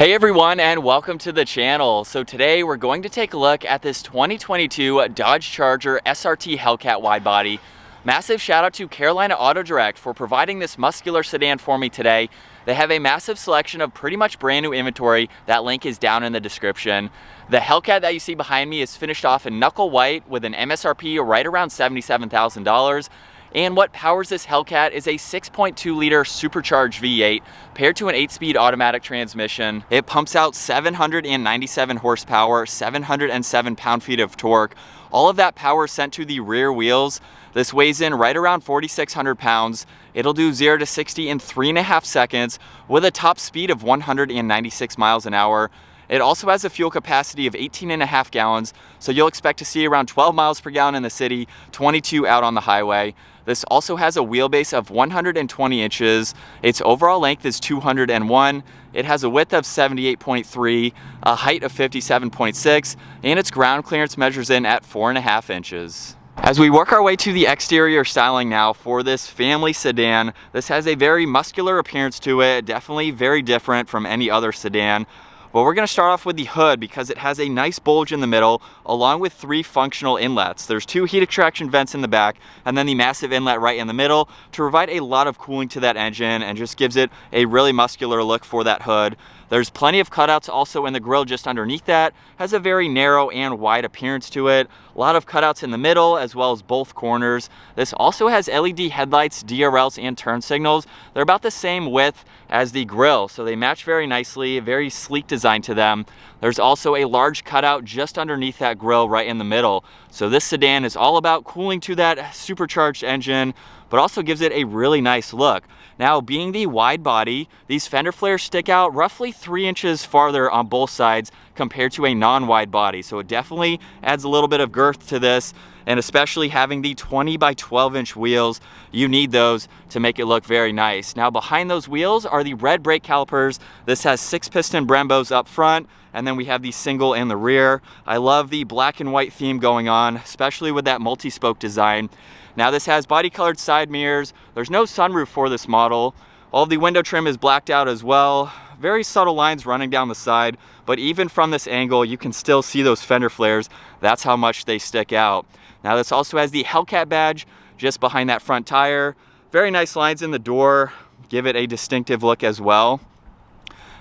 Hey everyone, and welcome to the channel. So today we're going to take a look at this 2022 Dodge Charger SRT Hellcat Widebody. Massive shout out to Carolina Auto Direct for providing this muscular sedan for me today. They have a massive selection of pretty much brand new inventory. That link is down in the description. The Hellcat that you see behind me is finished off in knuckle white with an MSRP right around $77,000. And what powers this Hellcat is a 6.2 liter supercharged V8 paired to an 8-speed automatic transmission. It pumps out 797 horsepower, 707 pound-feet of torque. All of that power sent to the rear wheels. This weighs in right around 4,600 pounds. It'll do 0 to 60 in 3.5 seconds with a top speed of 196 miles an hour. It also has a fuel capacity of 18.5 gallons, so you'll expect to see around 12 miles per gallon in the city, 22 out on the highway. This also has a wheelbase of 120 inches. Its overall length is 201. It has a width of 78.3, a height of 57.6, and its ground clearance measures in at 4.5 inches. As we work our way to the exterior styling now for this family sedan, this has a very muscular appearance to it, definitely very different from any other sedan. Well, we're going to start off with the hood because it has a nice bulge in the middle along with 3 functional inlets. There's 2 heat extraction vents in the back and then the massive inlet right in the middle to provide a lot of cooling to that engine and just gives it a really muscular look for that hood. There's plenty of cutouts also in the grille just underneath that. Has a very narrow and wide appearance to it. A lot of cutouts in the middle as well as both corners. This also has LED headlights, DRLs, and turn signals. They're about the same width as the grille, so they match very nicely, a very sleek design to them. There's also a large cutout just underneath that grille right in the middle. So this sedan is all about cooling to that supercharged engine, but also gives it a really nice look. Now, being the wide body, these fender flares stick out roughly 3 inches farther on both sides compared to a non-wide body. So it definitely adds a little bit of girth to this, and especially having the 20 by 12 inch wheels, you need those to make it look very nice. Now, behind those wheels are the red brake calipers. This has 6 piston Brembos up front, and then we have the single in the rear. I love the black and white theme going on, especially with that multi-spoke design. Now, this has body colored side mirrors. There's no sunroof for this model. All of the window trim is blacked out as well. Very subtle lines running down the side, but even from this angle, you can still see those fender flares. That's how much they stick out. Now, this also has the Hellcat badge just behind that front tire. Very nice lines in the door, give it a distinctive look as well.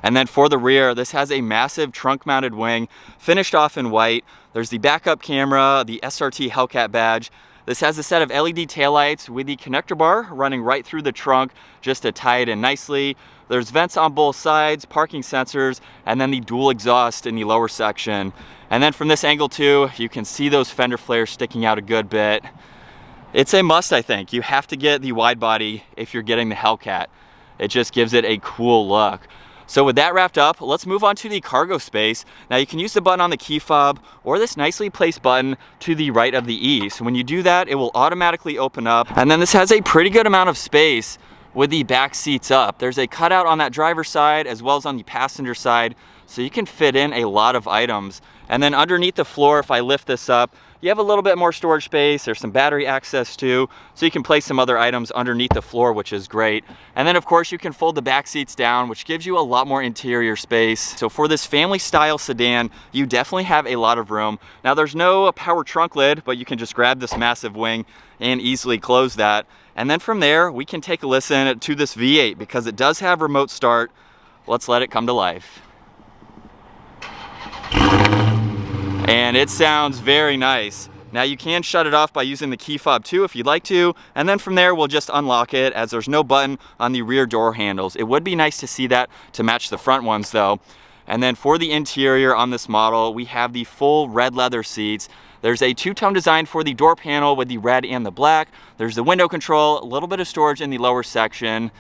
And then for the rear, this has a massive trunk mounted wing finished off in white. There's the backup camera, the SRT Hellcat badge. This has a set of LED taillights with the connector bar running right through the trunk just to tie it in nicely. There's vents on both sides, parking sensors, and then the dual exhaust in the lower section. And then from this angle too, you can see those fender flares sticking out a good bit. It's a must, I think. You have to get the wide body if you're getting the Hellcat. It just gives it a cool look. So with that wrapped up, let's move on to the cargo space. Now, you can use the button on the key fob or this nicely placed button to the right of the E. So when you do that, it will automatically open up. And then this has a pretty good amount of space with the back seats up. There's a cutout on that driver's side as well as on the passenger side, so you can fit in a lot of items. And then underneath the floor, if I lift this up, you have a little bit more storage space. There's some battery access too, so you can place some other items underneath the floor, which is great. And then of course you can fold the back seats down, which gives you a lot more interior space. So for this family style sedan, you definitely have a lot of room. Now, there's no power trunk lid, but you can just grab this massive wing and easily close that. And then from there, we can take a listen to this V8 because it does have remote start. Let's let it come to life. And it sounds very nice. Now, you can shut it off by using the key fob too if you'd like to, and then from there we'll just unlock it as there's no button on the rear door handles. It would be nice to see that to match the front ones though. And then for the interior on this model, we have the full red leather seats. There's a 2-tone design for the door panel with the red and the black. There's the window control, a little bit of storage in the lower section,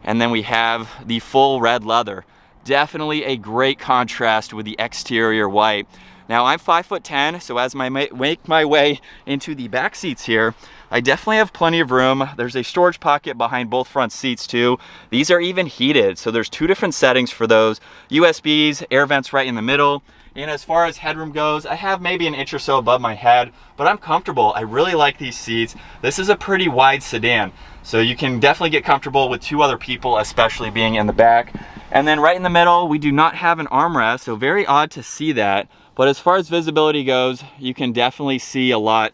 and then we have the full red leather. Definitely a great contrast with the exterior white. Now, I'm 5'10", so as I make my way into the back seats here, I definitely have plenty of room. There's a storage pocket behind both front seats too. These are even heated, so there's 2 different settings for those. USBs, air vents right in the middle. And as far as headroom goes, I have maybe 1 inch or so above my head, but I'm comfortable. I really like these seats. This is a pretty wide sedan, so you can definitely get comfortable with 2 other people, especially being in the back. And then right in the middle, we do not have an armrest, so very odd to see that. But as far as visibility goes, you can definitely see a lot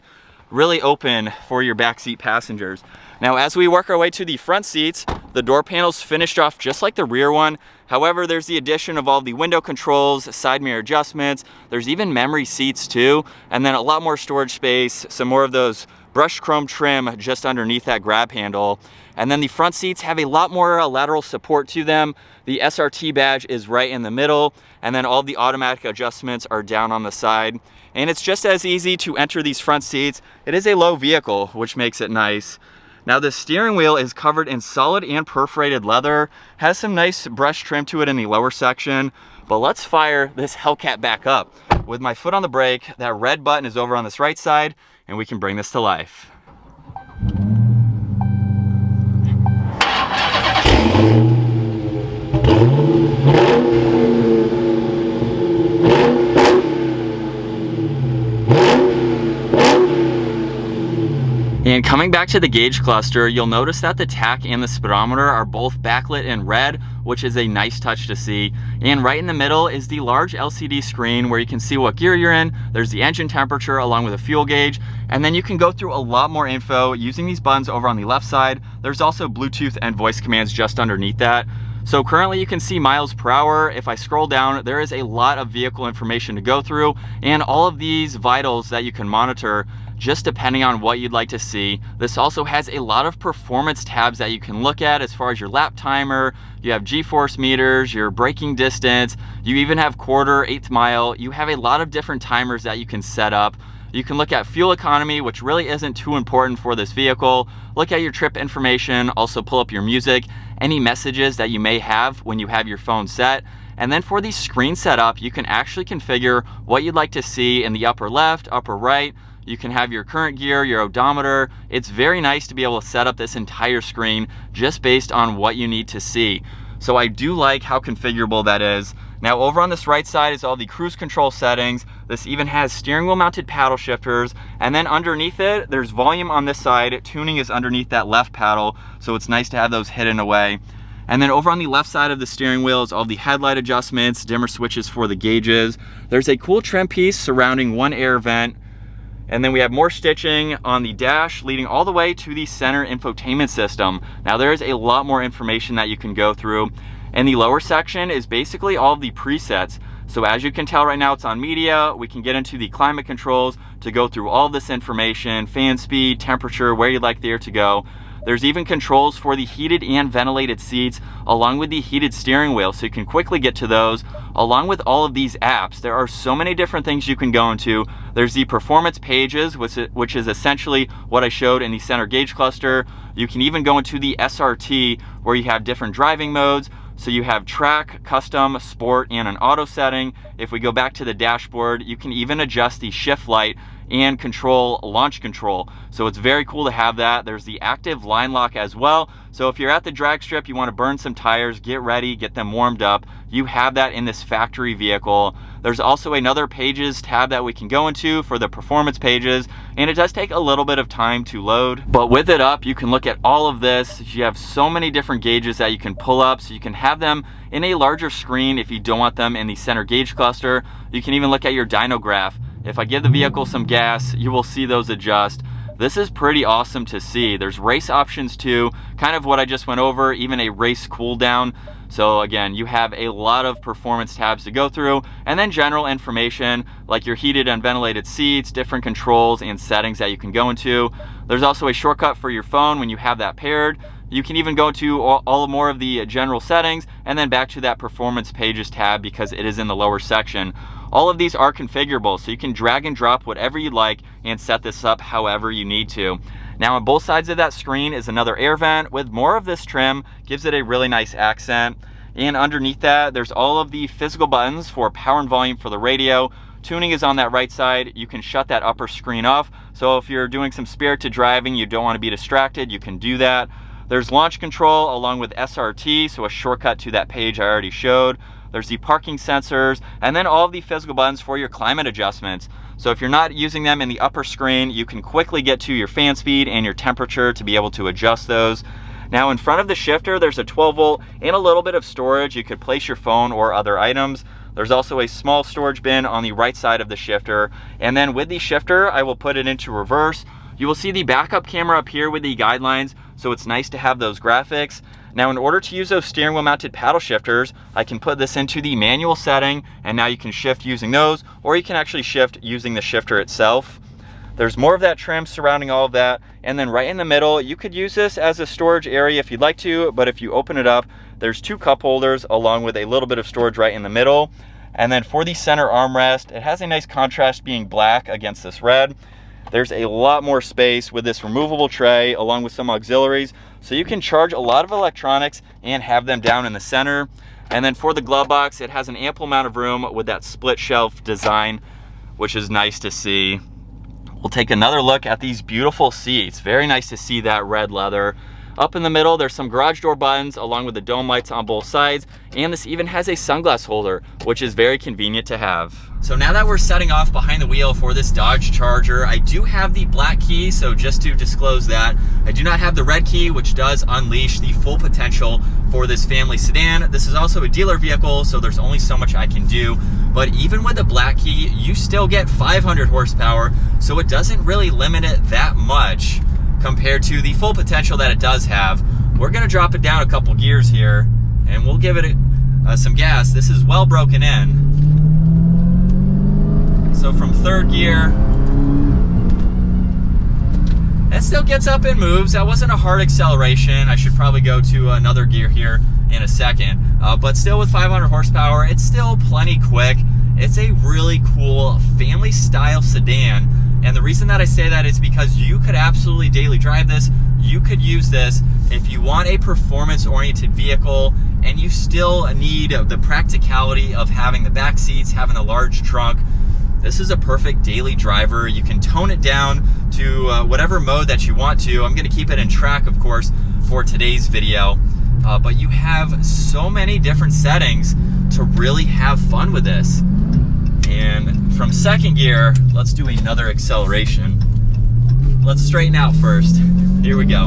really open for your backseat passengers. Now, as we work our way to the front seats, the door panel's finished off just like the rear one. However, there's the addition of all the window controls, side mirror adjustments. There's even memory seats too, and then a lot more storage space, some more of those brushed chrome trim just underneath that grab handle. And then the front seats have a lot more lateral support to them. The SRT badge is right in the middle, and then all the automatic adjustments are down on the side. And it's just as easy to enter these front seats. It is a low vehicle, which makes it nice. Now the steering wheel is covered in solid and perforated leather, has some nice brush trim to it in the lower section, but let's fire this Hellcat back up. With my foot on the brake, that red button is over on this right side, and we can bring this to life. And coming back to the gauge cluster, you'll notice that the tach and the speedometer are both backlit in red, which is a nice touch to see. And right in the middle is the large LCD screen where you can see what gear you're in. There's the engine temperature along with a fuel gauge. And then you can go through a lot more info using these buttons over on the left side. There's also Bluetooth and voice commands just underneath that. So currently you can see miles per hour. If I scroll down, there is a lot of vehicle information to go through and all of these vitals that you can monitor just depending on what you'd like to see. This also has a lot of performance tabs that you can look at as far as your lap timer. You have G-force meters, your braking distance. You even have quarter, eighth mile. You have a lot of different timers that you can set up. You can look at fuel economy, which really isn't too important for this vehicle. Look at your trip information, also pull up your music, any messages that you may have when you have your phone set. And then for the screen setup, you can actually configure what you'd like to see in the upper left, upper right. You can have your current gear, your odometer. It's very nice to be able to set up this entire screen just based on what you need to see. So I do like how configurable that is. Now over on this right side is all the cruise control settings. This even has steering wheel mounted paddle shifters. And then underneath it, there's volume on this side. Tuning is underneath that left paddle. So it's nice to have those hidden away. And then over on the left side of the steering wheel is all the headlight adjustments, dimmer switches for the gauges. There's a cool trim piece surrounding one air vent. And then we have more stitching on the dash leading all the way to the center infotainment system. Now there is a lot more information that you can go through. And the lower section is basically all of the presets. So as you can tell right now, it's on media. We can get into the climate controls to go through all this information, fan speed, temperature, where you'd like the air to go. There's even controls for the heated and ventilated seats along with the heated steering wheel, so you can quickly get to those along with all of these apps. There are so many different things you can go into. There's the performance pages, which is essentially what I showed in the center gauge cluster. You can even go into the SRT where you have different driving modes. So you have track, custom, sport, and an auto setting. If we go back to the dashboard, you can even adjust the shift light and control launch control. So it's very cool to have that. There's the active line lock as well. So if you're at the drag strip, you want to burn some tires, get ready, get them warmed up, you have that in this factory vehicle. There's also another pages tab that we can go into for the performance pages, and it does take a little bit of time to load. But with it up, you can look at all of this. You have so many different gauges that you can pull up, so you can have them in a larger screen if you don't want them in the center gauge cluster. You can even look at your dyno graph. If I give the vehicle some gas, you will see those adjust. This is pretty awesome to see. There's race options too, kind of what I just went over, even a race cooldown. So again, you have a lot of performance tabs to go through, and then general information like your heated and ventilated seats, different controls and settings that you can go into. There's also a shortcut for your phone when you have that paired. You can even go to all more of the general settings and then back to that performance pages tab because it is in the lower section. All of these are configurable, so you can drag and drop whatever you'd like and set this up however you need to. Now on both sides of that screen is another air vent with more of this trim, gives it a really nice accent. And underneath that, there's all of the physical buttons for power and volume for the radio. Tuning is on that right side. You can shut that upper screen off. So if you're doing some spirited driving, you don't want to be distracted, you can do that. There's launch control along with SRT, so a shortcut to that page I already showed. There's the parking sensors, and then all of the physical buttons for your climate adjustments. So if you're not using them in the upper screen, you can quickly get to your fan speed and your temperature to be able to adjust those. Now in front of the shifter, there's a 12 volt and a little bit of storage. You could place your phone or other items. There's also a small storage bin on the right side of the shifter. And then with the shifter, I will put it into reverse. You will see the backup camera up here with the guidelines, so it's nice to have those graphics. Now in order to use those steering wheel mounted paddle shifters, I can put this into the manual setting, and now you can shift using those, or you can actually shift using the shifter itself. There's more of that trim surrounding all of that, and then right in the middle, you could use this as a storage area if you'd like to, but if you open it up, there's 2 cup holders along with a little bit of storage right in the middle. And then for the center armrest, it has a nice contrast being black against this red. There's a lot more space with this removable tray along with some auxiliaries, so you can charge a lot of electronics and have them down in the center. And then for the glove box, it has an ample amount of room with that split shelf design, which is nice to see. We'll take another look at these beautiful seats. Very nice to see that red leather. Up in the middle, there's some garage door buttons along with the dome lights on both sides, and this even has a sunglass holder, which is very convenient to have. So now that we're setting off behind the wheel for this Dodge Charger, I do have the black key, so just to disclose that, I do not have the red key, which does unleash the full potential for this family sedan. This is also a dealer vehicle, so there's only so much I can do. But even with the black key, you still get 500 horsepower, so it doesn't really limit it that much compared to the full potential that it does have. We're gonna drop it down a couple gears here, and we'll give it some gas. This is well broken in. So from 3rd gear, that still gets up and moves. That wasn't a hard acceleration. I should probably go to another gear here in a second. But still with 500 horsepower, it's still plenty quick. It's a really cool family style sedan. And the reason that I say that is because you could absolutely daily drive this. You could use this if you want a performance-oriented vehicle and you still need the practicality of having the back seats, having a large trunk. This is a perfect daily driver. You can tone it down to whatever mode that you want to. I'm gonna keep it in track, of course, for today's video. But you have so many different settings to really have fun with this. And from 2nd gear, let's do another acceleration. Let's straighten out first. Here we go.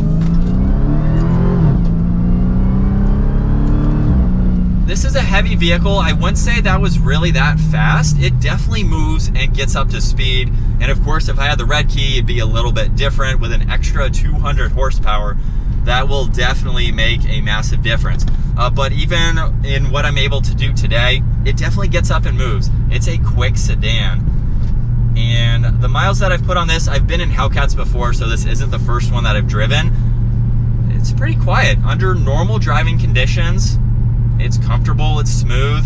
This is a heavy vehicle. I wouldn't say that was really that fast. It definitely moves and gets up to speed. And of course, if I had the red key, it'd be a little bit different with an extra 200 horsepower. That will definitely make a massive difference. But even in what I'm able to do today, it definitely gets up and moves. It's a quick sedan. And the miles that I've put on this, I've been in Hellcats before, so this isn't the first one that I've driven. It's pretty quiet. Under normal driving conditions, it's comfortable, it's smooth.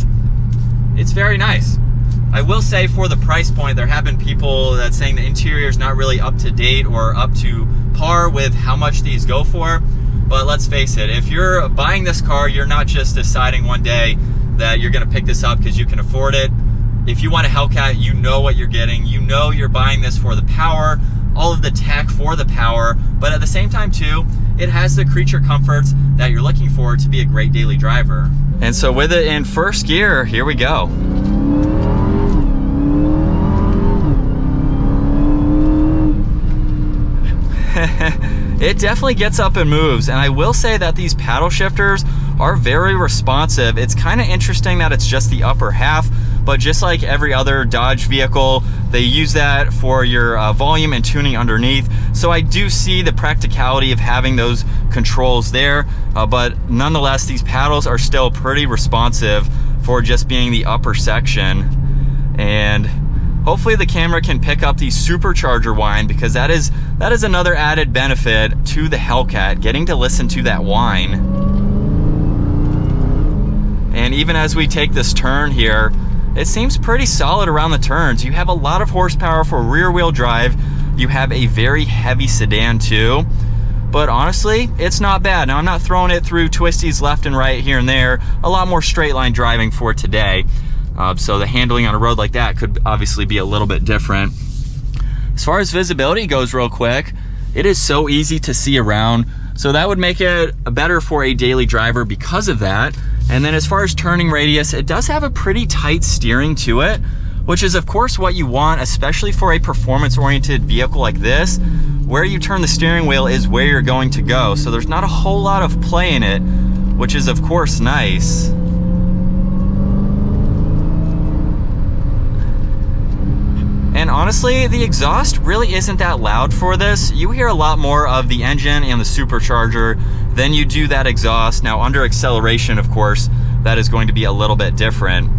It's very nice. I will say for the price point, there have been people that saying the interior is not really up to date or up to par with how much these go for. But let's face it, if you're buying this car, you're not just deciding one day that you're gonna pick this up because you can afford it. If you want a Hellcat, you know what you're getting. You know you're buying this for the power, all of the tech for the power, but at the same time too, it has the creature comforts that you're looking for to be a great daily driver. And so with it in 1st gear, here we go. It definitely gets up and moves, and I will say that these paddle shifters are very responsive. It's kind of interesting that it's just the upper half, but just like every other Dodge vehicle, they use that for your volume and tuning underneath. So I do see the practicality of having those controls there, but nonetheless, these paddles are still pretty responsive for just being the upper section. And hopefully the camera can pick up the supercharger whine, because that is another added benefit to the Hellcat, getting to listen to that whine. And even as we take this turn here, it seems pretty solid around the turns. You have a lot of horsepower for rear wheel drive. You have a very heavy sedan too, but honestly, it's not bad. Now I'm not throwing it through twisties left and right here and there. A lot more straight line driving for today. So the handling on a road like that could obviously be a little bit different. As far as visibility goes real quick, it is so easy to see around. So that would make it better for a daily driver because of that. And then as far as turning radius, it does have a pretty tight steering to it, which is of course what you want, especially for a performance-oriented vehicle like this, where you turn the steering wheel is where you're going to go. So there's not a whole lot of play in it, which is of course nice. And honestly, the exhaust really isn't that loud for this. You hear a lot more of the engine and the supercharger than you do that exhaust. Now under acceleration, of course, that is going to be a little bit different.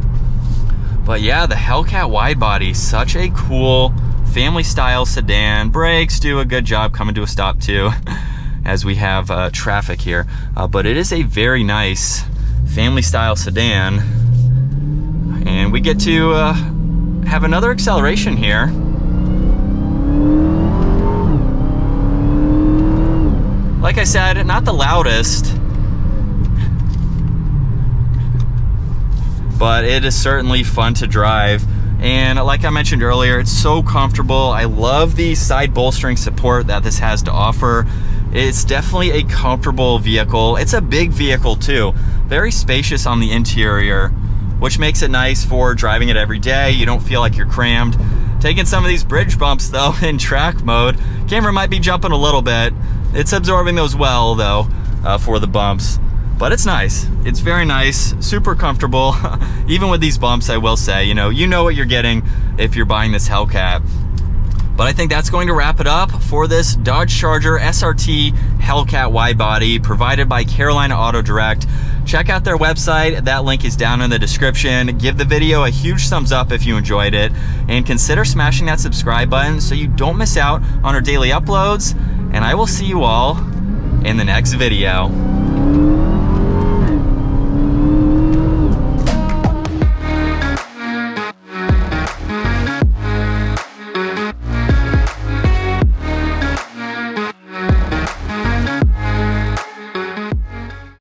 But yeah, the Hellcat Widebody, such a cool family style sedan. Brakes do a good job coming to a stop too, as we have traffic here. But it is a very nice family style sedan. And we get to have another acceleration here. Like I said, not the loudest, but it is certainly fun to drive. And like I mentioned earlier, it's so comfortable. I love the side bolstering support that this has to offer. It's definitely a comfortable vehicle. It's a big vehicle too, very spacious on the interior, which makes it nice for driving it every day. You don't feel like you're crammed. Taking some of these bridge bumps though in track mode, camera might be jumping a little bit. It's absorbing those well though for the bumps, but it's nice. It's very nice, super comfortable. Even with these bumps, I will say, you know what you're getting if you're buying this Hellcat. But I think that's going to wrap it up for this Dodge Charger SRT Hellcat Widebody provided by Carolina Auto Direct. Check out their website. That link is down in the description. Give the video a huge thumbs up if you enjoyed it, and consider smashing that subscribe button so you don't miss out on our daily uploads. And I will see you all in the next video.